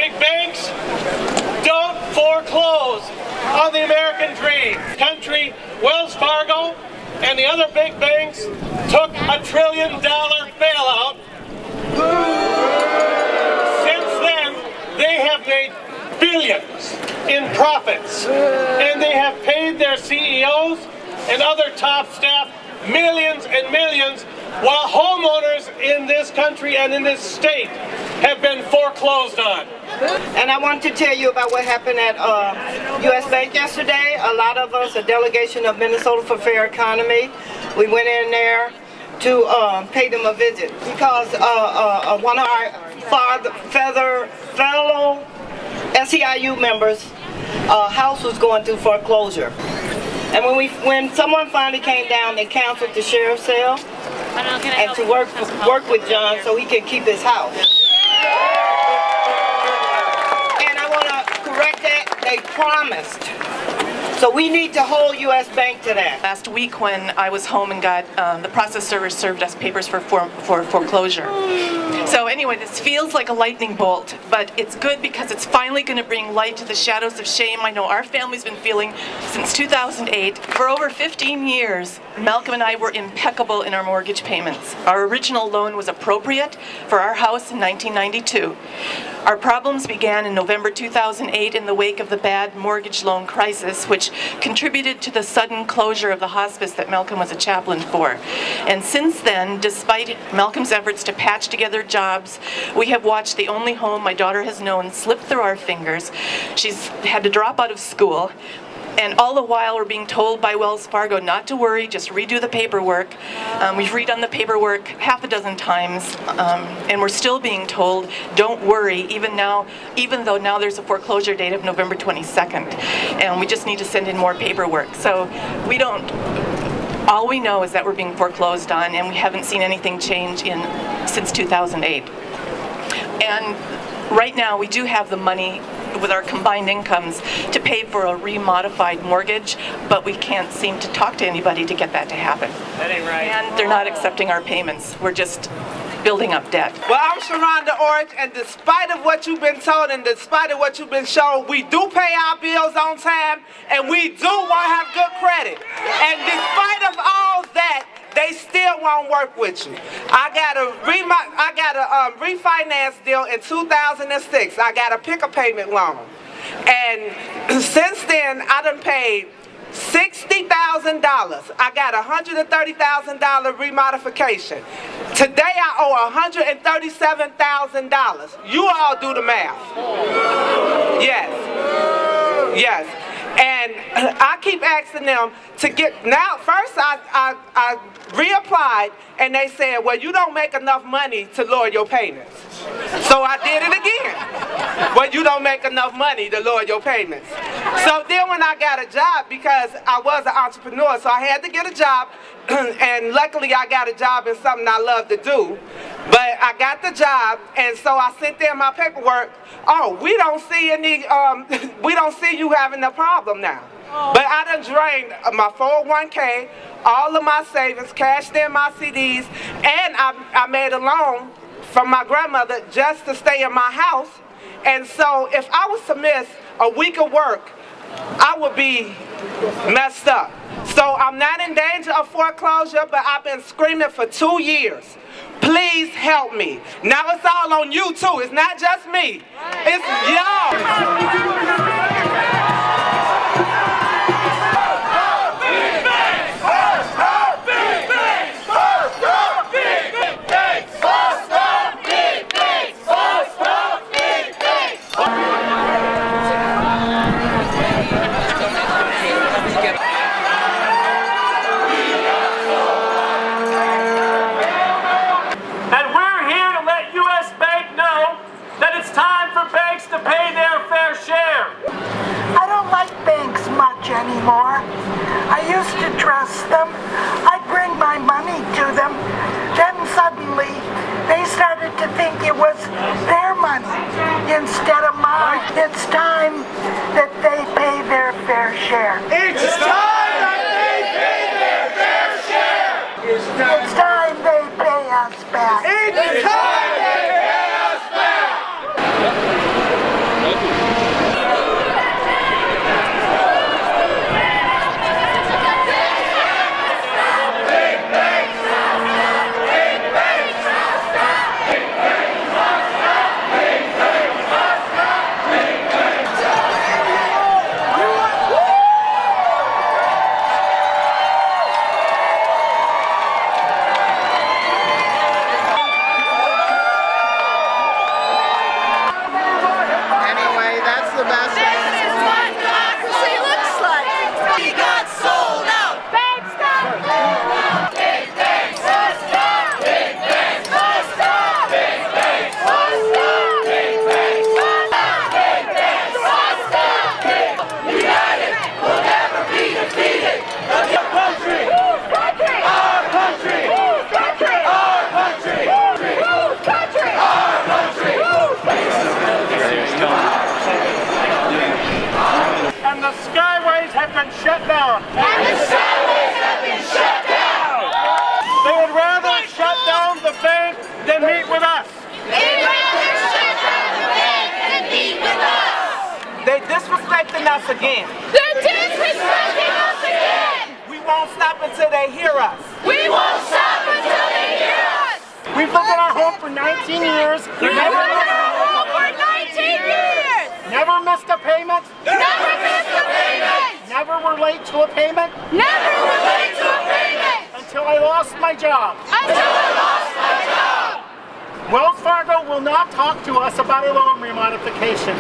big banks don't foreclose on the American dream. Country, Wells Fargo and the other big banks took $1 trillion bailout. Since then, they have made billions in profits, and they have paid their CEOs and other top staff millions and millions, while homeowners in this country and in this state have been foreclosed on. And I want to tell you about what happened at U.S. Bank yesterday. A lot of us, a delegation of Minnesota for Fair Economy, we went in there to pay them a visit because one of our fellow SEIU members' house was going through foreclosure. And when someone finally came down, they canceled the sheriff's sale and to work with John so he can keep his house. And I want to correct that, they promised. So we need to hold U.S. Bank to that. Last week when I was home and got, the process server served us papers for foreclosure. So anyway, this feels like a lightning bolt, but it's good because it's finally going to bring light to the shadows of shame I know our family's been feeling since 2008. For over 15 years, Malcolm and I were impeccable in our mortgage payments. Our original loan was appropriate for our house in 1992. Our problems began in November 2008 in the wake of the bad mortgage loan crisis, which contributed to the sudden closure of the hospice that Malcolm was a chaplain for. And since then, despite Malcolm's efforts to patch together jobs, we have watched the only home my daughter has known slip through our fingers. She's had to drop out of school. And all the while we're being told by Wells Fargo not to worry, just redo the paperwork. We've redone the paperwork half a dozen times, and we're still being told, don't worry, even though now there's a foreclosure date of November 22nd. And we just need to send in more paperwork. So all we know is that we're being foreclosed on, and we haven't seen anything change since 2008. And right now we do have the money with our combined incomes to pay for a remodified mortgage, but we can't seem to talk to anybody to get that to happen. That ain't right. And they're not accepting our payments. We're just building up debt. Well, I'm Sharonda Orange, and despite of what you've been told and despite of what you've been shown, we do pay our bills on time, and we do want to have good credit. And despite of all that, they still won't work with you. I got a refinance deal in 2006. I got a pick a payment loan. And since then, I done paid $60,000. I got a $130,000 remodification. Today I owe $137,000. You all do the math. Yes. And I keep asking them to get, now first I reapplied and they said, well, you don't make enough money to lower your payments. So I did it again. Well, you don't make enough money to lower your payments. So then when I got a job, because I was an entrepreneur, so I had to get a job, and luckily I got a job in something I love to do. But I got the job, and so I sent them my paperwork. Oh, we don't see you having a problem now. But I done drained my 401k, all of my savings, cashed in my CDs, and I made a loan from my grandmother just to stay in my house. And so if I was to miss a week of work, I would be messed up. So I'm not in danger of foreclosure, but I've been screaming for 2 years. Please help me. Now it's all on you too. It's not just me. It's y'all. Anymore. I used to trust them. I'd bring my money to them. Then suddenly they started to think it was their money instead of mine. It's time that they pay their fair share. It's time that they pay their fair share. It's time they pay us back. It's time they pay us back. And the skyways have been shut down. They would rather shut down the bank than meet with us. They disrespecting us again. We won't stop until they hear us. We've lived in our home for 19 years. Never missed a payment. Never were late to a payment. Until I lost my job. Wells Fargo will not talk to us about a loan remodification.